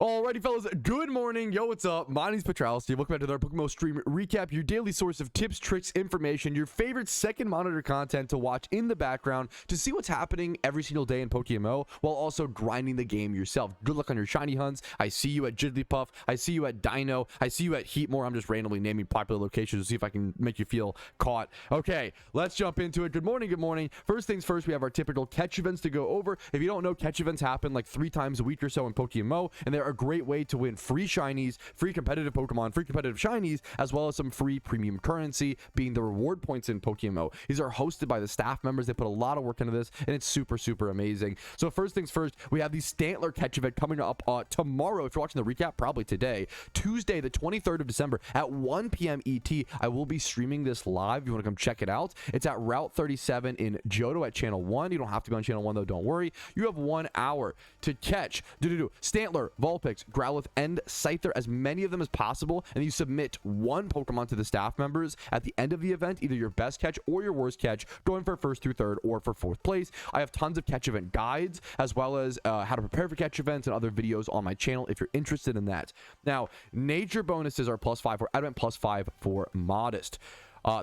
Alrighty, fellas, good morning. Yo, what's up? My name's Patrouski. Welcome back to our PokeMMO stream recap, your daily source of tips, tricks, information, your favorite second monitor content to watch in the background to see what's happening every single day in PokeMMO while also grinding the game yourself. Good luck on your shiny hunts. I see you at Jigglypuff. I see you at Dino. I see you at Heatmore. I'm just randomly naming popular locations to see if I can make you feel caught. Okay, let's jump into it. Good morning, good morning. First things first, we have our typical catch events to go over. If you don't know, catch events happen like 3 times a week or so in PokeMMO, and they're a great way to win free shinies, free competitive Pokemon, free competitive shinies, as well as some free premium currency, being the reward points in PokeMMO. These are hosted by the staff members. They put a lot of work into this, and it's super, super amazing. So first things first, we have the Stantler catch event coming up tomorrow. If you're watching the recap, probably today, Tuesday, the 23rd of December at 1 p.m. ET. I will be streaming this live. If you want to come check it out, it's at Route 37 in Johto at Channel 1. You don't have to be on Channel 1, though. Don't worry. You have 1 hour to catch Stantler, Vulpix, Growlithe, and Scyther, as many of them as possible, and you submit 1 Pokemon to the staff members at the end of the event, either your best catch or your worst catch, going for 1st through 3rd or for 4th place. I have tons of catch event guides, as well as how to prepare for catch events and other videos on my channel if you're interested in that. Now, nature bonuses are +5 for Advent, +5 for Modest.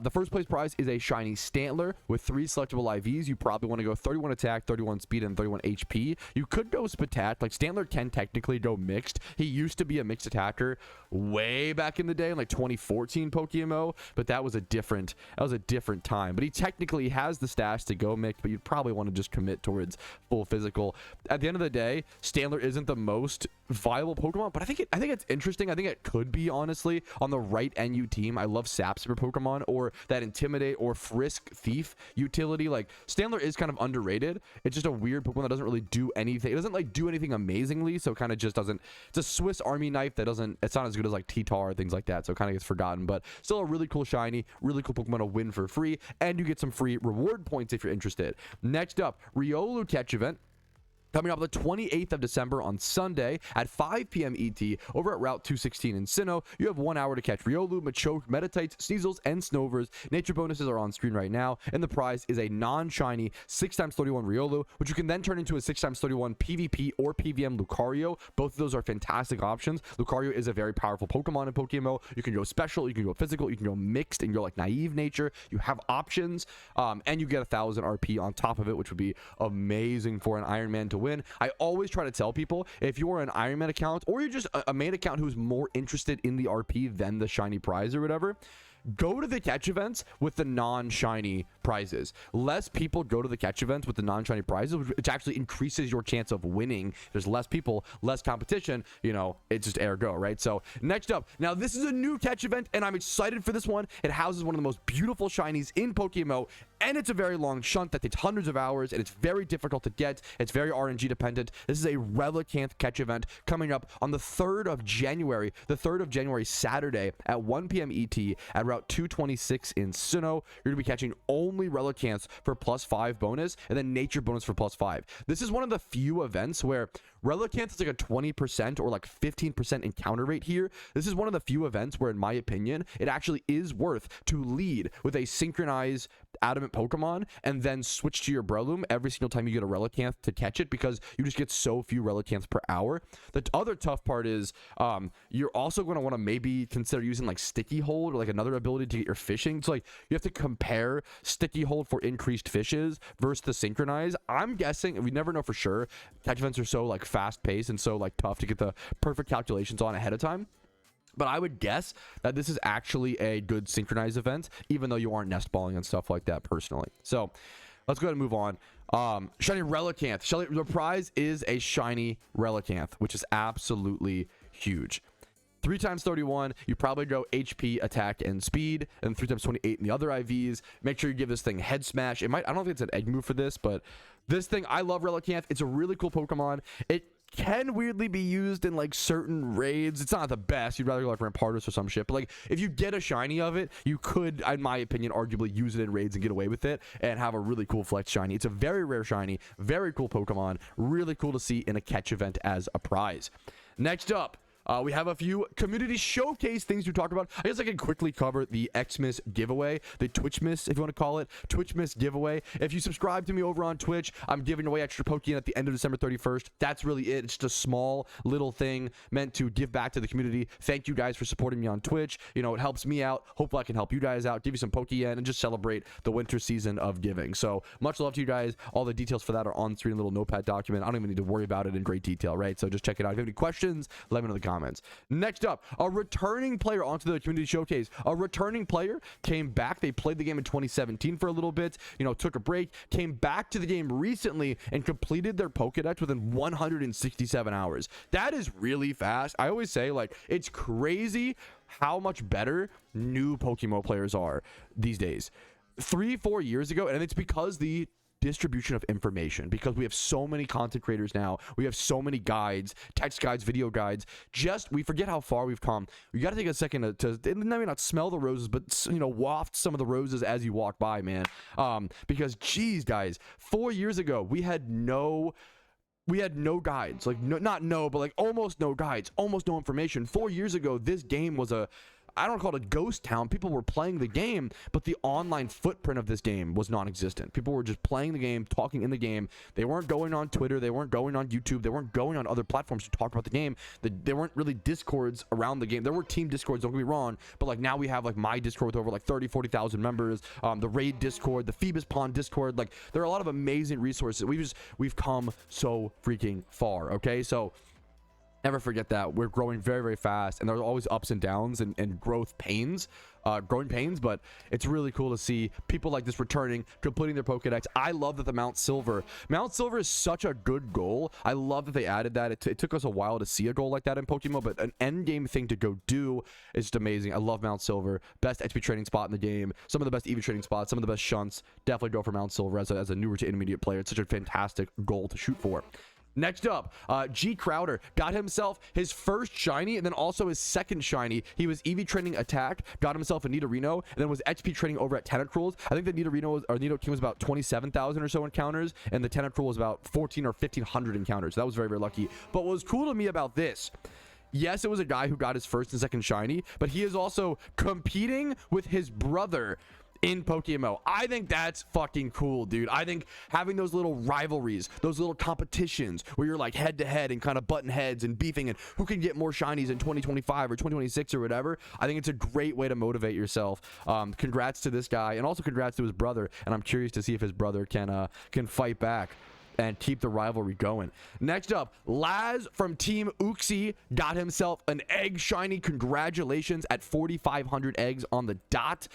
The first place prize is a shiny Stantler with 3 selectable IVs. You probably want to go 31 attack, 31 speed, and 31 HP. You could go Spatat. Like, Stantler can technically go mixed. He used to be a mixed attacker way back in the day in like 2014 PokeMMO, but that was a different time. But he technically has the stats to go mixed, but you'd probably want to just commit towards full physical. At the end of the day, Stantler isn't the most viable Pokemon, but I think it's interesting. I think it could be, honestly, on the right NU team. I love Sap Super Pokemon, or that Intimidate or Frisk Thief utility. Like, Stantler is kind of underrated. It's just a weird Pokemon that doesn't really do anything. It doesn't like do anything amazingly, so kind of just doesn't. It's a Swiss Army knife that doesn't. It's not as good as like T-Tar, things like that, so it kind of gets forgotten. But still a really cool shiny, really cool Pokemon to win for free, and you get some free reward points if you're interested. Next up, Riolu catch event. Coming up the 28th of December on Sunday at 5 p.m. ET over at Route 216 in Sinnoh. You have 1 hour to catch Riolu, Machoke, Meditites, Sneasels, and Snovers. Nature bonuses are on screen right now, and the prize is a non-shiny 6x31 Riolu, which you can then turn into a 6x31 PvP or PVM Lucario. Both of those are fantastic options. Lucario is a very powerful Pokemon in PokeMMO. You can go special, you can go physical, you can go mixed, and go like naive nature. You have options, and you get 1,000 RP on top of it, which would be amazing for an Iron Man to win. I always try to tell people, if you're an Iron Man account or you're just a main account who's more interested in the RP than the shiny prize or whatever, go to the catch events with the non-shiny prizes. Less people go to the catch events with the non-shiny prizes, which actually increases your chance of winning. There's less people, less competition, you know, it's just ergo, right? So next up, now this is a new catch event, and I'm excited for this one. It houses one of the most beautiful shinies in PokeMMO, and it's a very long shunt that takes hundreds of hours, and it's very difficult to get. It's very RNG dependent. This is a Relicanth catch event coming up on the 3rd of January, Saturday at 1 p.m. ET at Route 226 in Sinnoh. You're going to be catching only Relicanths for +5 bonus, and then Nature bonus for +5. This is one of the few events where Relicanth is like a 20% or like 15% encounter rate here. This is one of the few events where, in my opinion, it actually is worth to lead with a synchronized adamant Pokemon and then switch to your Breloom every single time you get a Relicanth to catch it, because you just get so few Relicanths per hour. The other tough part is you're also going to want to maybe consider using like Sticky Hold or like another ability to get your fishing. So like you have to compare Sticky Hold for increased fishes versus the synchronize. I'm guessing, and we never know for sure, catch events are so like fast paced and so like tough to get the perfect calculations on ahead of time. But I would guess that this is actually a good synchronized event, even though you aren't nest balling and stuff like that personally. So let's go ahead and move on. Shiny Relicanth. The prize is a shiny Relicanth, which is absolutely huge. 3 times 31, you probably go HP, attack, and speed, and 3 times 28 in the other IVs. Make sure you give this thing Head Smash. It might, I don't think it's an egg move for this, but this thing, I love Relicanth. It's a really cool Pokemon. It can weirdly be used in like certain raids. It's not the best. You'd rather go like Rampardos or some shit, but like if you get a shiny of it, you could, in my opinion, arguably use it in raids and get away with it and have a really cool flex shiny. It's a very rare shiny, very cool Pokemon, really cool to see in a catch event as a prize. Next up, We have a few community showcase things to talk about. I guess I can quickly cover the Xmas giveaway, the Twitchmas, if you want to call it, Twitchmas giveaway. If you subscribe to me over on Twitch, I'm giving away extra Pokeyen at the end of December 31st. That's really it. It's just a small little thing meant to give back to the community. Thank you guys for supporting me on Twitch. You know, it helps me out. Hopefully I can help you guys out, give you some Pokeyen, and just celebrate the winter season of giving. So much love to you guys. All the details for that are on screen, a little notepad document. I don't even need to worry about it in great detail, right? So just check it out. If you have any questions, let me know in the comments. Next up, a returning player onto the community showcase. A returning player came back. They played the game in 2017 for a little bit, you know, took a break, came back to the game recently and completed their Pokedex within 167 hours. That is really fast. I always say, like, it's crazy how much better new PokeMMO players are these days. 3-4 years ago, and it's because the distribution of information, because we have so many content creators now, we have so many guides, text guides, video guides. Just, we forget how far we've come. We got to take a second to maybe not smell the roses, but, you know, waft some of the roses as you walk by, man. Because geez, guys, 4 years ago we had no guides, like but like almost no guides, almost no information. 4 years ago, this game was I don't call it a ghost town. People were playing the game, but the online footprint of this game was non-existent. People were just playing the game, talking in the game. They weren't going on Twitter. They weren't going on YouTube. They weren't going on other platforms to talk about the game. There weren't really discords around the game. There were team discords, don't get me wrong, but like now we have like my Discord with over like 40,000 members, the Raid Discord, the Phoebus Pond Discord. Like there are a lot of amazing resources. We've come so freaking far, okay? So never forget that we're growing very, very fast, and there's always ups and downs and growing pains, but it's really cool to see people like this returning, completing their Pokedex. I love that the Mount Silver is such a good goal. I love that they added that. It took us a while to see a goal like that in PokeMMO, but an end game thing to go do is just amazing. I love Mount Silver. Best XP training spot in the game. Some of the best EV training spots. Some of the best shunts. Definitely go for Mount Silver as a newer to intermediate player. It's such a fantastic goal to shoot for. Next up, G Crowder got himself his first shiny and then also his second shiny. He was EV training attack, got himself a Nidorino, and then was XP training over at Tentacruel. I think the Nidoking was about 27,000 or so encounters, and the Tentacruel was about 14 or 1,500 encounters. So that was very, very lucky. But what was cool to me about this, yes, it was a guy who got his first and second shiny, but he is also competing with his brother in PokeMMO. I think that's fucking cool, dude. I think having those little rivalries, those little competitions where you're like head to head and kind of button heads and beefing and who can get more shinies in 2025 or 2026 or whatever, I think it's a great way to motivate yourself. Congrats to this guy, and also congrats to his brother, and I'm curious to see if his brother can fight back and keep the rivalry going. Next up, Laz from Team Uxie got himself an egg shiny. Congratulations at 4,500 eggs on the dot.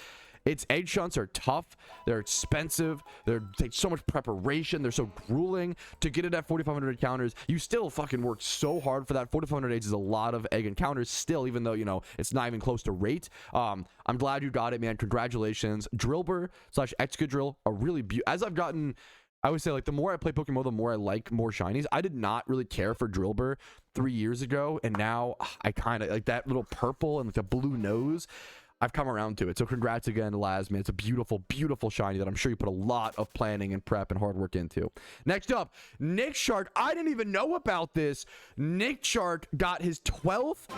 Its egg shunts are tough, they're expensive, they take so much preparation, they're so grueling. To get it at 4,500 encounters, you still fucking work so hard for that. 4,500 eggs is a lot of egg encounters still, even though, you know, it's not even close to rate. I'm glad you got it, man. Congratulations. Drillbur / Excadrill are really beautiful. As I've gotten, I would say, like, the more I play PokeMMO, the more I like more shinies. I did not really care for Drillbur 3 years ago, and now I kind of like that little purple and like the blue nose. I've come around to it. So congrats again, Laz, man. It's a beautiful, beautiful shiny that I'm sure you put a lot of planning and prep and hard work into. Next up, Nick Shark. I didn't even know about this. Nick Shark got his 12th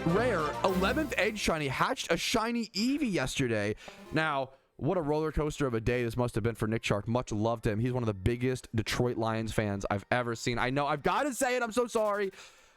rare, 11th egg shiny, hatched a shiny Eevee yesterday. Now, what a roller coaster of a day this must have been for Nick Shark. Much love to him. He's one of the biggest Detroit Lions fans I've ever seen. I know, I've got to say it. I'm so sorry.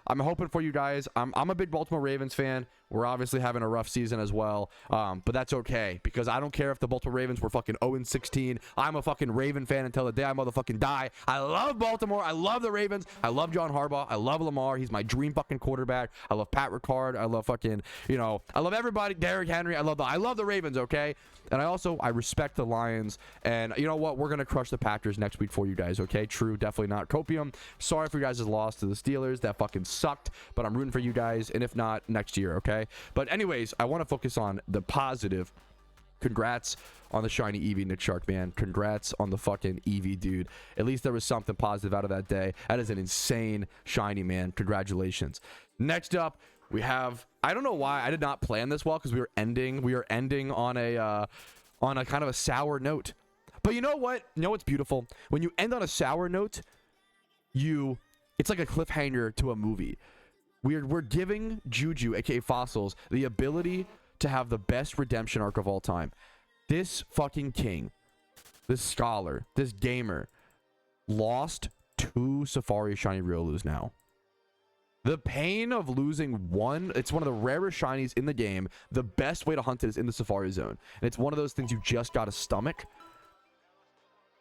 I'm hoping for you guys. I'm a big Baltimore Ravens fan. We're obviously having a rough season as well, but that's okay, because I don't care if the Baltimore Ravens were fucking 0-16. I'm a fucking Raven fan until the day I motherfucking die. I love Baltimore. I love the Ravens. I love John Harbaugh. I love Lamar. He's my dream fucking quarterback. I love Pat Ricard. I love fucking, you know, I love everybody. Derrick Henry. I love the Ravens, okay? And I respect the Lions. And you know what? We're going to crush the Packers next week for you guys, okay? True, definitely not. Copium, sorry for you guys' loss to the Steelers. That fucking sucked, but I'm rooting for you guys, and if not, next year, okay? But anyways, I want to focus on the positive. Congrats on the shiny Eevee, Nick Shark, man. Congrats on the fucking Eevee, dude. At least there was something positive out of that day. That is an insane shiny, man. Congratulations. Next up, we have, I don't know why I did not plan this well, because we are ending on a kind of a sour note. But you know what? You know what's beautiful? When you end on a sour note, it's like a cliffhanger to a movie. We're giving Juju, aka Fossils, the ability to have the best redemption arc of all time. This fucking king, this scholar, this gamer, lost 2 Safari Shiny Riolus now. The pain of losing one, it's one of the rarest shinies in the game. The best way to hunt it is in the Safari Zone. And it's one of those things you just gotta stomach.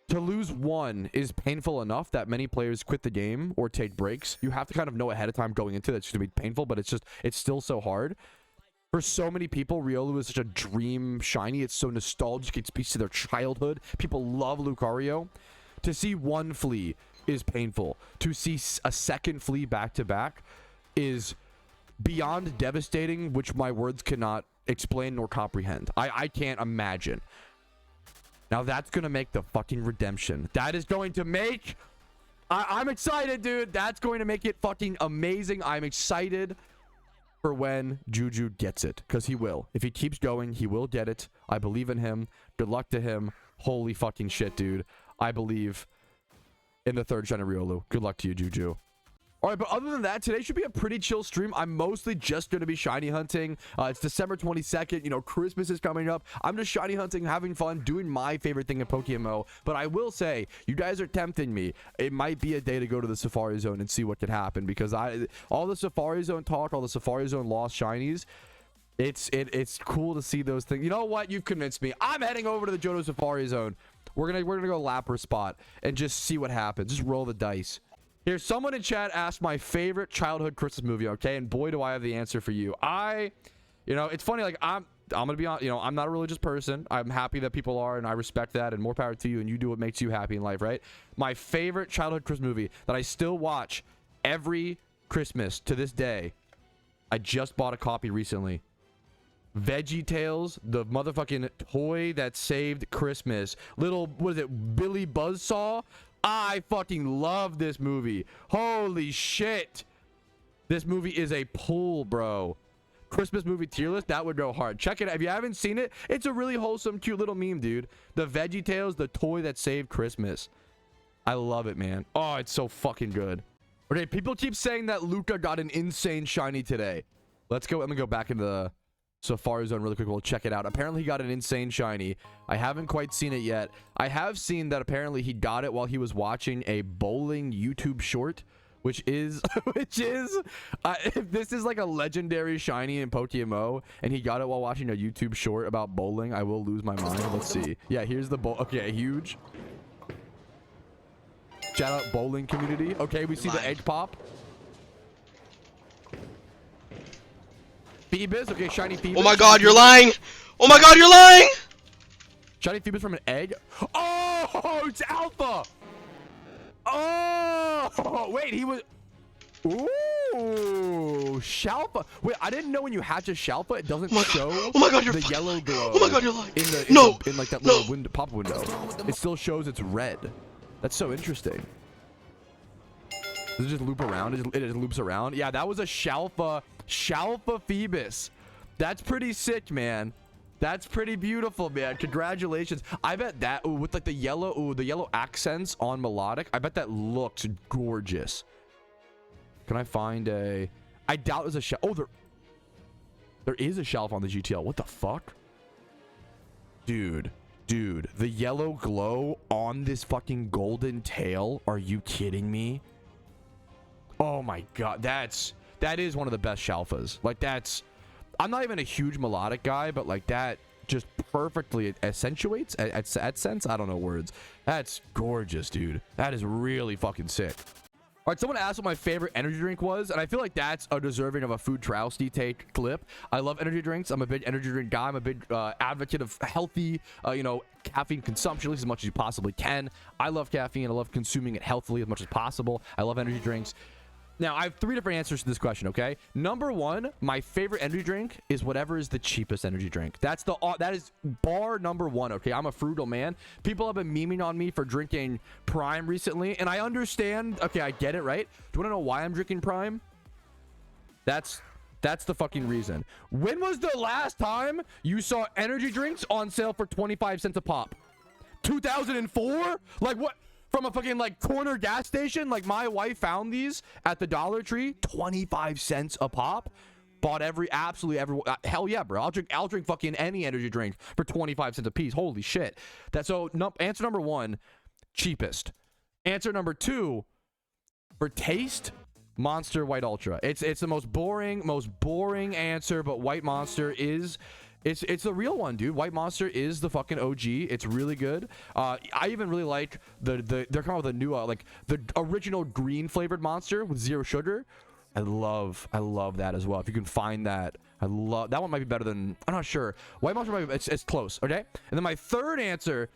To lose one is painful enough that many players quit the game or take breaks. You have to kind of know ahead of time going into it. It's going to be painful, but it's still so hard. For so many people, Riolu is such a dream shiny. It's so nostalgic. It speaks to their childhood. People love Lucario. To see one flea is painful. To see a second flea back-to-back is beyond devastating, which my words cannot explain nor comprehend. I can't imagine. Now that's going to make the fucking redemption. That is going to make... I'm excited, dude. That's going to make it fucking amazing. I'm excited for when Juju gets it. Because he will. If he keeps going, he will get it. I believe in him. Good luck to him. Holy fucking shit, dude. I believe in the 3rd Gen of Riolu. Good luck to you, Juju. All right, but other than that, today should be a pretty chill stream. I'm mostly just going to be shiny hunting. It's December 22nd. You know, Christmas is coming up. I'm just shiny hunting, having fun, doing my favorite thing in PokeMMO. But I will say, you guys are tempting me. It might be a day to go to the Safari Zone and see what could happen. Because all the Safari Zone talk, all the Safari Zone lost shinies, it's cool to see those things. You know what? You've convinced me. I'm heading over to the Johto Safari Zone. We're gonna go lapper spot and just see what happens. Just roll the dice. Here, someone in chat asked my favorite childhood Christmas movie, okay? And boy, do I have the answer for you. You know, it's funny, like, I'm gonna be honest, you know, I'm not a religious person. I'm happy that people are, and I respect that, and more power to you, and you do what makes you happy in life, right? My favorite childhood Christmas movie that I still watch every Christmas to this day, I just bought a copy recently. VeggieTales, the motherfucking toy that saved Christmas. Little, what is it, Billy Buzzsaw? I fucking love this movie. Holy shit. This movie is a pull, bro. Christmas movie tier list, that would go hard. Check it out. If you haven't seen it, it's a really wholesome, cute little meme, dude. The VeggieTales, the toy that saved Christmas. I love it, man. Oh, it's so fucking good. Okay, people keep saying that Luca got an insane shiny today. Let's go. Let me go back into the Safari Zone really quick. We'll check it out. Apparently he got an insane shiny. I haven't quite seen it yet. I have seen that apparently he got it while he was watching a bowling YouTube short, which is if this is like a legendary shiny in PokeMMO and he got it while watching a YouTube short about bowling, I will lose my mind. Let's see. Yeah, here's the bowl. Okay, huge. Shout out bowling community. Okay, we see the egg pop. Phoebus, okay, shiny Phoebus. Oh my god, you're lying! Oh my god, you're lying! Shiny Phoebus from an egg. Oh, it's Alpha! Oh, wait, he was... Ooh, SHALPHA. Wait, I didn't know when you hatch a SHALPHA, it doesn't show the yellow glow. Oh my god, you're lying. In like that little window, pop window. It still shows it's red. That's so interesting. Does it just loop around? It just loops around? Yeah, that was a SHALPHA Phoebus. That's pretty sick, man. That's pretty beautiful, man. Congratulations. I bet that with like the yellow accents on Milotic, I bet that looks gorgeous. Can I find a... I doubt there's a SHALPHA. Oh, there is a SHALPHA on the GTL. What the fuck? Dude, the yellow glow on this fucking golden tail. Are you kidding me? Oh my god, that is one of the best SHALPHAs. Like, that's... I'm not even a huge Milotic guy, but like that just perfectly accentuates at sense. I don't know words. That's gorgeous, dude. That is really fucking sick. All right, someone asked what my favorite energy drink was, and I feel like that's a deserving of a Foodtrouski take clip. I love energy drinks. I'm a big energy drink guy. I'm a big advocate of healthy, you know, caffeine consumption, at least as much as you possibly can. I love caffeine. I love consuming it healthily as much as possible. I love energy drinks. Now, I have 3 different answers to this question, okay? Number 1, my favorite energy drink is whatever is the cheapest energy drink. That is bar number 1, okay? I'm a frugal man. People have been memeing on me for drinking Prime recently, and I understand. Okay, I get it, right? Do you want to know why I'm drinking Prime? That's the fucking reason. When was the last time you saw energy drinks on sale for 25 cents a pop? 2004? Like, what? from a fucking like corner gas station. Like my wife found these at the Dollar Tree, 25 cents a pop. Bought absolutely every hell yeah, bro. I'll drink fucking any energy drink for 25 cents a piece. Holy shit. Answer number 1, cheapest. Answer number 2, for taste, Monster White Ultra. It's the most boring answer, but White Monster is it's the real one, dude. White Monster is the fucking OG. It's really good. I even really like they're coming out with a new like the original green flavored Monster with 0 sugar. I love that as well. If you can find that, I love that one. Might be better than, I'm not sure. White Monster might be, it's close. Okay, and then my third answer,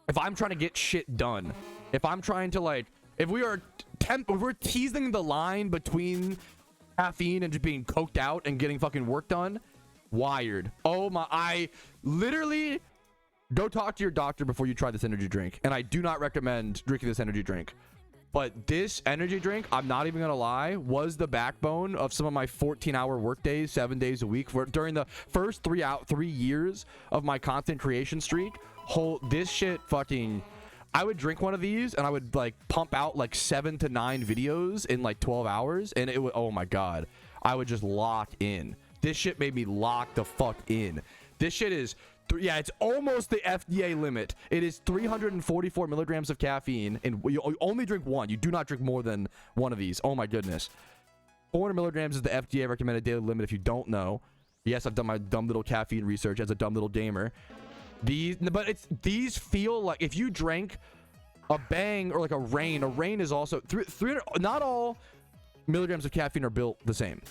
if I'm trying to get shit done, if I'm trying to like, if we're teasing the line between caffeine and just being coked out and getting fucking work done, Wired. Oh my, I literally, go talk to your doctor before you try this energy drink. And I do not recommend drinking this energy drink. But this energy drink, I'm not even gonna lie, was the backbone of some of my 14-hour work days, 7 days a week. During the first 3 years of my content creation streak, this shit fucking, I would drink one of these and I would like pump out like 7 to 9 videos in like 12 hours. And it would, oh my God, I would just lock in. This shit made me lock the fuck in. This shit is, yeah, it's almost the FDA limit. It is 344 milligrams of caffeine, and you only drink one. You do not drink more than one of these. Oh my goodness. 400 milligrams is the FDA recommended daily limit if you don't know. Yes, I've done my dumb little caffeine research as a dumb little gamer. These feel like if you drank a Bang or like a Rain is also 300. Not all milligrams of caffeine are built the same.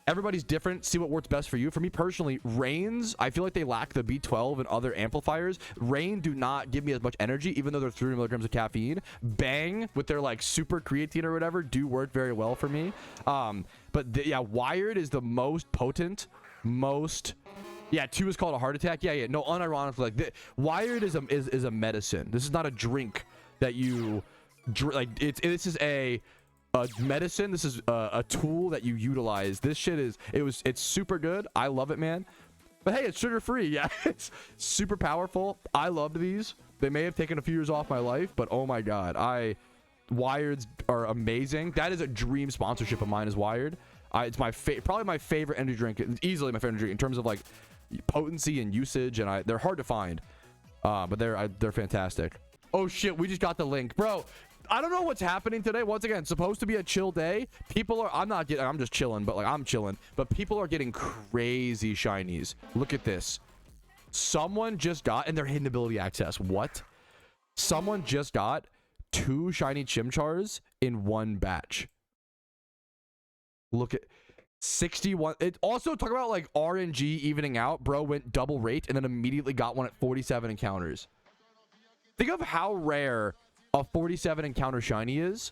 Everybody's different. See what works best for you. For me personally, Rains, I feel like they lack the B12 and other amplifiers. Rain do not give me as much energy, even though they're 300 milligrams of caffeine. Bang, with their like super creatine or whatever, do work very well for me. Yeah, Wired is the most potent, yeah, 2 is called a heart attack. Yeah, no, unironically, like Wired is a medicine. This is not a drink that you like. This is a medicine. This is a tool that you utilize. This shit it's super good. I love it, man. But hey, it's sugar free. Yeah, it's super powerful. I loved these. They may have taken a few years off my life, but oh my God, Wireds are amazing. That is a dream sponsorship of mine, is Wired. It's probably my favorite energy drink, easily my favorite energy drink in terms of like potency and usage, and they're hard to find, but they're fantastic. Oh shit, we just got the link, bro. I don't know what's happening today. Once again, it's supposed to be a chill day. People are, I'm just chilling, but like I'm chilling, but people are getting crazy shinies. Look at this. Someone just got, and they're hidden ability access. What? Someone just got 2 shiny Chimchars in one batch. Look at 61. It also talk about like RNG evening out. Bro went double rate and then immediately got one at 47 encounters. Think of how rare a 47 encounter shiny is,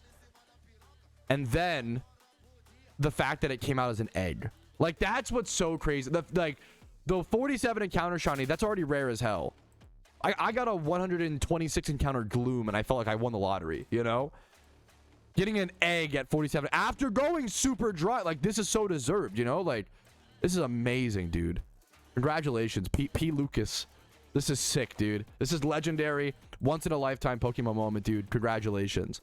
and then the fact that it came out as an egg. Like that's what's so crazy. The 47 encounter shiny, that's already rare as hell. I got a 126 encounter Gloom and I felt like I won the lottery, you know? Getting an egg at 47 after going super dry, like this is so deserved, you know? Like this is amazing, dude. Congratulations, P. Lucas. This is sick, dude. This is legendary. Once in a lifetime Pokemon moment, dude. Congratulations.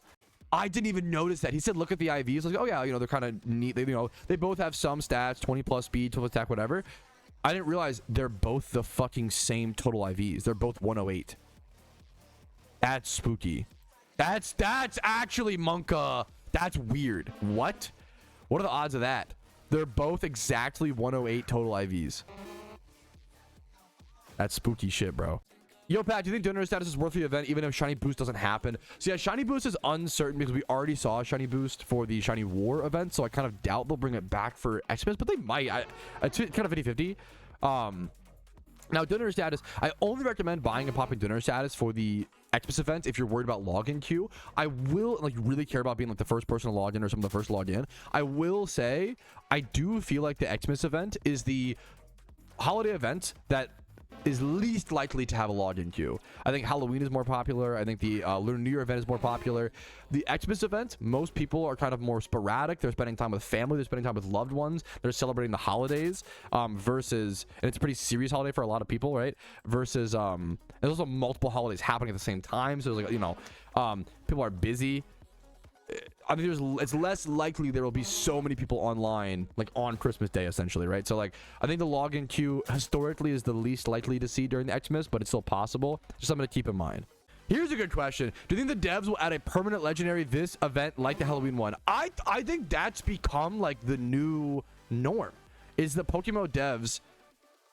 I didn't even notice that. He said, look at the IVs. Like, oh yeah, you know, they're kind of neat. They both have some stats, 20 plus speed, 12 attack, whatever. I didn't realize they're both the fucking same total IVs. They're both 108. That's spooky. That's actually Monka. That's weird. What are the odds of that? They're both exactly 108 total IVs. That's spooky shit, bro. Yo, Pat, do you think donor status is worth the event even if Shiny Boost doesn't happen? So yeah, Shiny Boost is uncertain because we already saw a Shiny Boost for the Shiny War event, so I kind of doubt they'll bring it back for Xmas, but they might. It's kind of 50-50. Now, donor status, I only recommend buying and popping donor status for the Xmas event if you're worried about login queue. I will, like, really care about being like the first person to log in or some of the first to log in. I will say, I do feel like the Xmas event is the holiday event that is least likely to have a login queue. I think Halloween is more popular. I think the Lunar New Year event is more popular. The Xmas event, most people are kind of more sporadic. They're spending time with family. They're spending time with loved ones. They're celebrating the holidays versus, and it's a pretty serious holiday for a lot of people, right? Versus, there's also multiple holidays happening at the same time. So it's like, you know, people are busy. I mean, it's less likely there will be so many people online, like on Christmas Day, essentially, right? So, like, I think the login queue historically is the least likely to see during the Xmas, but it's still possible. Just something to keep in mind. Here's a good question. Do you think the devs will add a permanent legendary this event like the Halloween one? I think that's become, like, the new norm, is the PokeMMO devs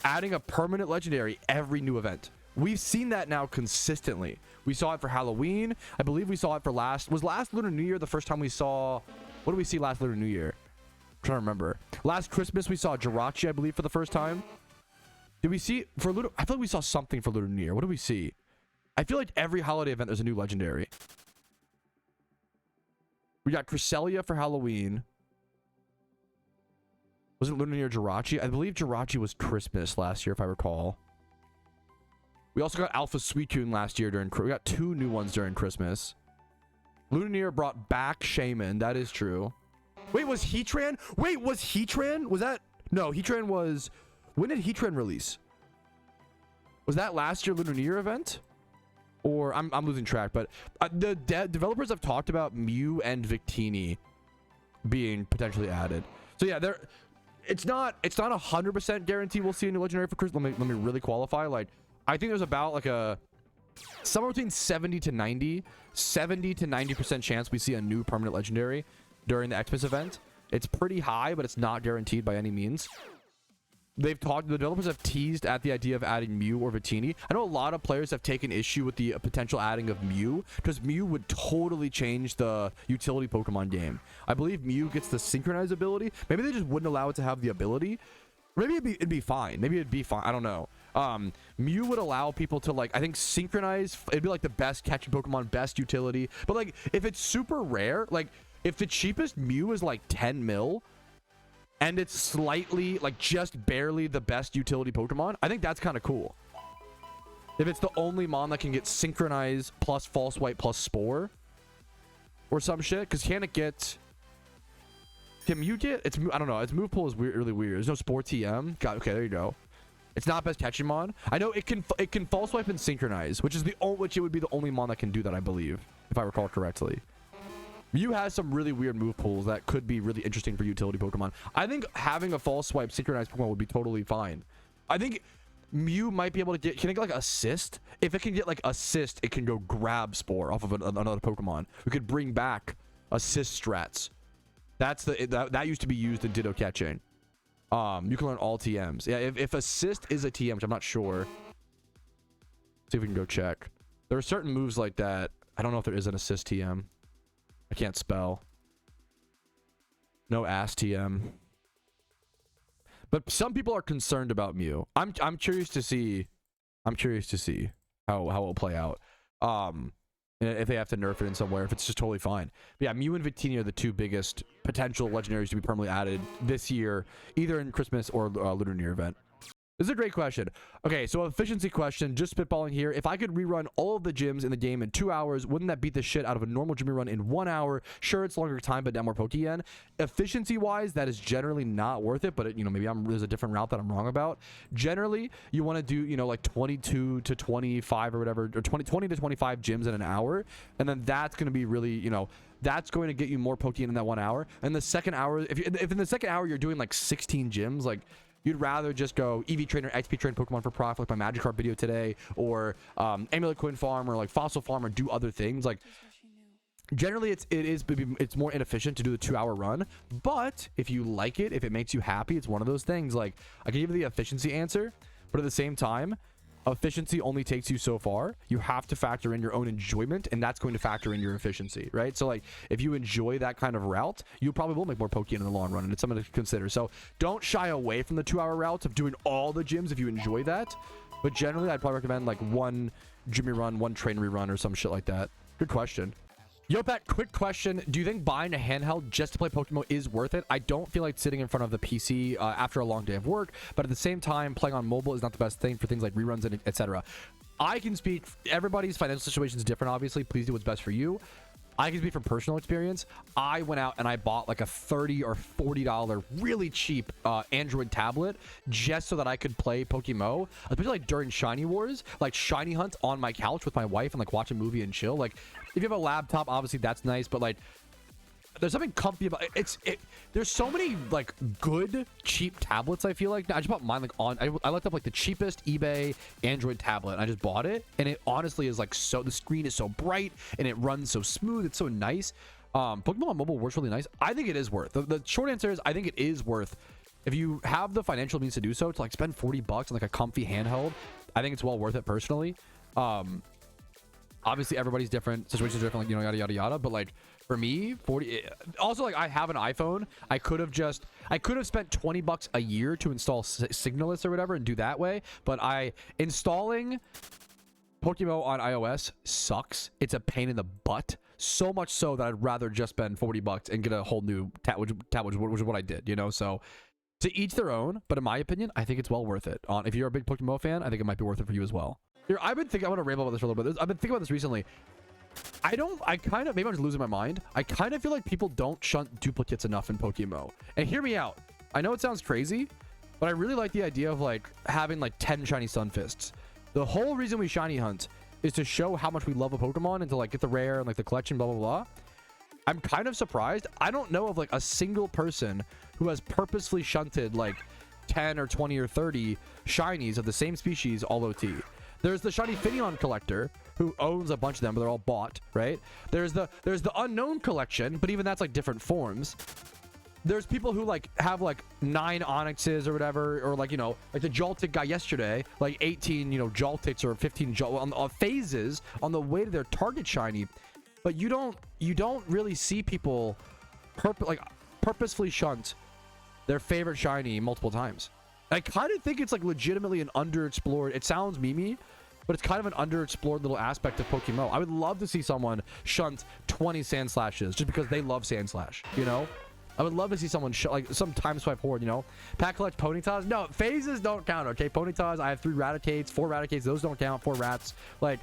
adding a permanent legendary every new event. We've seen that now consistently. We saw it for Halloween. I believe we saw it for last Lunar New Year the first time we saw, what did we see last Lunar New Year? I'm trying to remember. Last Christmas we saw Jirachi, I believe, for the first time. Did we see for Lunar? I feel like we saw something for Lunar New Year. What did we see? I feel like every holiday event there's a new legendary. We got Cresselia for Halloween. Was it Lunar New Year Jirachi? I believe Jirachi was Christmas last year, if I recall. We also got Alpha Suicune last year during. We got 2 new ones during Christmas. Lunar New Year brought back Shaman. That is true. Wait, was Heatran? Wait, was Heatran? Was that? No, Heatran was. When did Heatran release? Was that last year Lunar New Year event? Or I'm losing track. But the developers have talked about Mew and Victini being potentially added. So yeah, it's not 100% guarantee we'll see a new legendary for Christmas. Let me really qualify. Like, I think there's about like a somewhere between 70 to 90% chance we see a new permanent legendary during the Xmas event. It's pretty high, but it's not guaranteed by any means. The developers have teased at the idea of adding Mew or Victini. I know a lot of players have taken issue with the potential adding of Mew, because Mew would totally change the utility Pokemon game. I believe Mew gets the synchronize ability. Maybe they just wouldn't allow it to have the ability. Maybe it'd be fine. Maybe it'd be fine. I don't know. Mew would allow people to, like, I think synchronize. It'd be like the best catching Pokemon, best utility. But like, if it's super rare, like if the cheapest Mew is like 10 mil and it's slightly, like, just barely the best utility Pokemon, I think that's kind of cool. If it's the only mon that can get synchronize plus false white plus spore or some shit, because can Mew get? I don't know. Its move pool is really weird. There's no Spore TM. Okay, there you go. It's not best catching mon. I know it can false swipe and synchronize, which it would be the only mon that can do that, I believe, if I recall correctly. Mew has some really weird move pools that could be really interesting for utility Pokemon. I think having a false swipe synchronized Pokemon would be totally fine. I think Mew might be able to can it get like assist? If it can get like assist, it can go grab Spore off of another Pokemon. We could bring back assist strats. That used to be used in Ditto catching. You can learn all TMs. Yeah, if assist is a TM, which I'm not sure. See if we can go check. There are certain moves like that. I don't know if there is an assist TM. I can't spell. No ass TM. But some people are concerned about Mew. I'm curious to see. I'm curious to see how it'll play out. If they have to nerf it in somewhere, if it's just totally fine. But yeah, Mew and Victini are the 2 biggest potential legendaries to be permanently added this year, either in Christmas or Lunar New Year event. This is a great question. Okay, so efficiency question, just spitballing here. If I could rerun all of the gyms in the game in 2 hours, wouldn't that beat the shit out of a normal gym run in 1 hour? Sure, it's longer time, but down more Pokeyen. Efficiency-wise, that is generally not worth it, but maybe there's a different route that I'm wrong about. Generally, you want to do, like 22 to 25 or whatever, or 20 to 25 gyms in an hour, and then that's going to be really, that's going to get you more Pokeyen in that 1 hour. And the second hour, if in the second hour you're doing like 16 gyms, like, you'd rather just go EV train or XP train Pokemon for profit, like my Magikarp video today, or Amulet Coin farm, or like Fossil farm, or do other things. Like, generally it's more inefficient to do the 2 hour run, but if you like it, if it makes you happy, it's one of those things. Like, I can give you the efficiency answer, but at the same time, efficiency only takes you so far. You have to factor in your own enjoyment, and that's going to factor in your efficiency, right? So like, if you enjoy that kind of route, you probably will make more Pokeyen in the long run, and it's something to consider. So don't shy away from the 2 hour routes of doing all the gyms if you enjoy that, but generally I'd probably recommend like 1 Jimmy run, 1 train rerun, or some shit like that. Good question. Yo, Pat, quick question. Do you think buying a handheld just to play PokeMMO is worth it? I don't feel like sitting in front of the PC after a long day of work, but at the same time, playing on mobile is not the best thing for things like reruns and etc. I can speak, everybody's financial situation is different, obviously. Please do what's best for you. I can speak from personal experience. I went out and I bought like a $30 or $40 really cheap Android tablet just so that I could play PokeMMO, especially like during Shiny Wars, like Shiny Hunt on my couch with my wife and like watch a movie and chill. Like if you have a laptop, obviously that's nice, but like there's something comfy about it. There's so many like good cheap tablets. I feel like I just bought mine like I looked up like the cheapest eBay Android tablet and I just bought it, and it honestly is like so, the screen is so bright and it runs so smooth. It's so nice. PokeMMO on mobile works really nice. I think it is worth the short answer is I think it is worth, if you have the financial means to do so, to like spend $40 on like a comfy handheld. I think it's well worth it personally. Obviously everybody's different, situations are different, like, you know, yada yada yada, but like for me, 40 also, like I have an iPhone. I could have spent $20 a year to install Signalist or whatever and do that way, but installing PokeMMO on iOS sucks. It's a pain in the butt, so much so that I'd rather just spend $40 and get a whole new tablet, which is what I did, you know. So to each their own, but in my opinion, I think it's well worth it. If you're a big PokeMMO fan, I think it might be worth it for you as well. Here, I want to ramble about this for a little bit. I've been thinking about this recently. maybe I'm just losing my mind. I kind of feel like people don't shunt duplicates enough in PokeMMO. And hear me out. I know it sounds crazy, but I really like the idea of like having like 10 shiny Sunfists. The whole reason we shiny hunt is to show how much we love a Pokemon and to like get the rare and like the collection, blah, blah, blah. I'm kind of surprised. I don't know of like a single person who has purposefully shunted like 10 or 20 or 30 shinies of the same species all OT. There's the shiny Finneon collector who owns a bunch of them, but they're all bought, right? There's the unknown collection, but even that's like different forms. There's people who like have like 9 Onyxes or whatever, or like, you know, like the Joltik guy yesterday, like 18, you know, Joltiks or 15 on phases on the way to their target shiny. But you don't really see people purposefully shunt their favorite shiny multiple times. I kind of think it's like legitimately an underexplored, it sounds memey, but it's kind of an underexplored little aspect of PokeMMO. I would love to see someone shunt 20 Sand Slashes just because they love Sand Slash, you know? I would love to see someone like some time swipe horde, you know? Pack collect Ponytas. No, phases don't count, okay? Ponytas, I have 3 Raticates, 4 Raticates, those don't count, 4 Rats. Like,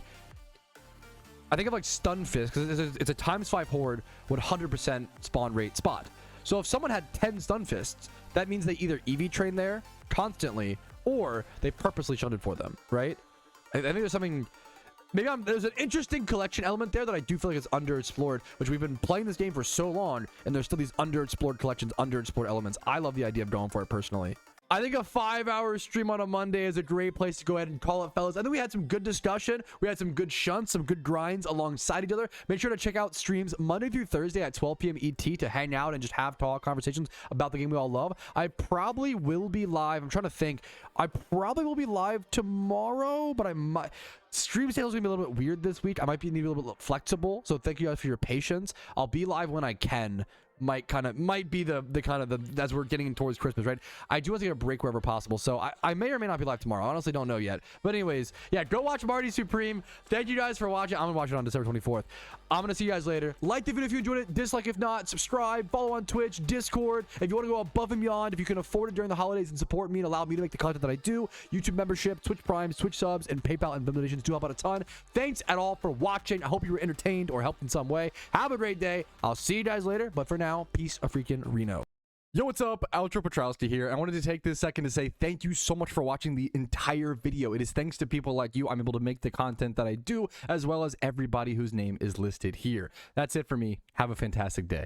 I think of like Stunfisk, because it's a times 5 horde with 100% spawn rate spot. So if someone had 10 Stunfists, that means they either EV train there constantly or they purposely shunted for them, right? I think there's something, there's an interesting collection element there that I do feel like it's underexplored, which we've been playing this game for so long and there's still these underexplored collections, underexplored elements. I love the idea of going for it personally. I think a 5-hour stream on a Monday is a great place to go ahead and call it, fellas. I think we had some good discussion. We had some good shunts, some good grinds alongside each other. Make sure to check out streams Monday through Thursday at 12 p.m. ET to hang out and just have talk conversations about the game we all love. I probably will be live. I'm trying to think. I probably will be live tomorrow, but I might... Stream sales are gonna be a little bit weird this week. I might be a little bit flexible, so thank you guys for your patience. I'll be live when I can. Might be the kind of as we're getting towards Christmas, right? I do want to get a break wherever possible, so I may or may not be live tomorrow. I honestly don't know yet, but anyways, yeah, go watch Marty Supreme. Thank you guys for watching. I'm gonna watch it on December 24th. I'm gonna see you guys later. Like the video if you enjoyed it, dislike if not, subscribe, follow on Twitch, Discord. If you want to go above and beyond, if you can afford it during the holidays and support me and allow me to make the content that I do, YouTube membership, Twitch Primes, Twitch subs, and PayPal and Venmo donations do help out a ton. Thanks at all for watching. I hope you were entertained or helped in some way. Have a great day. I'll see you guys later, but for now, peace a freaking Reno. Yo, what's up? Patrouski here. I wanted to take this second to say thank you so much for watching the entire video. It is thanks to people like you I'm able to make the content that I do, as well as everybody whose name is listed here. That's it for me. Have a fantastic day.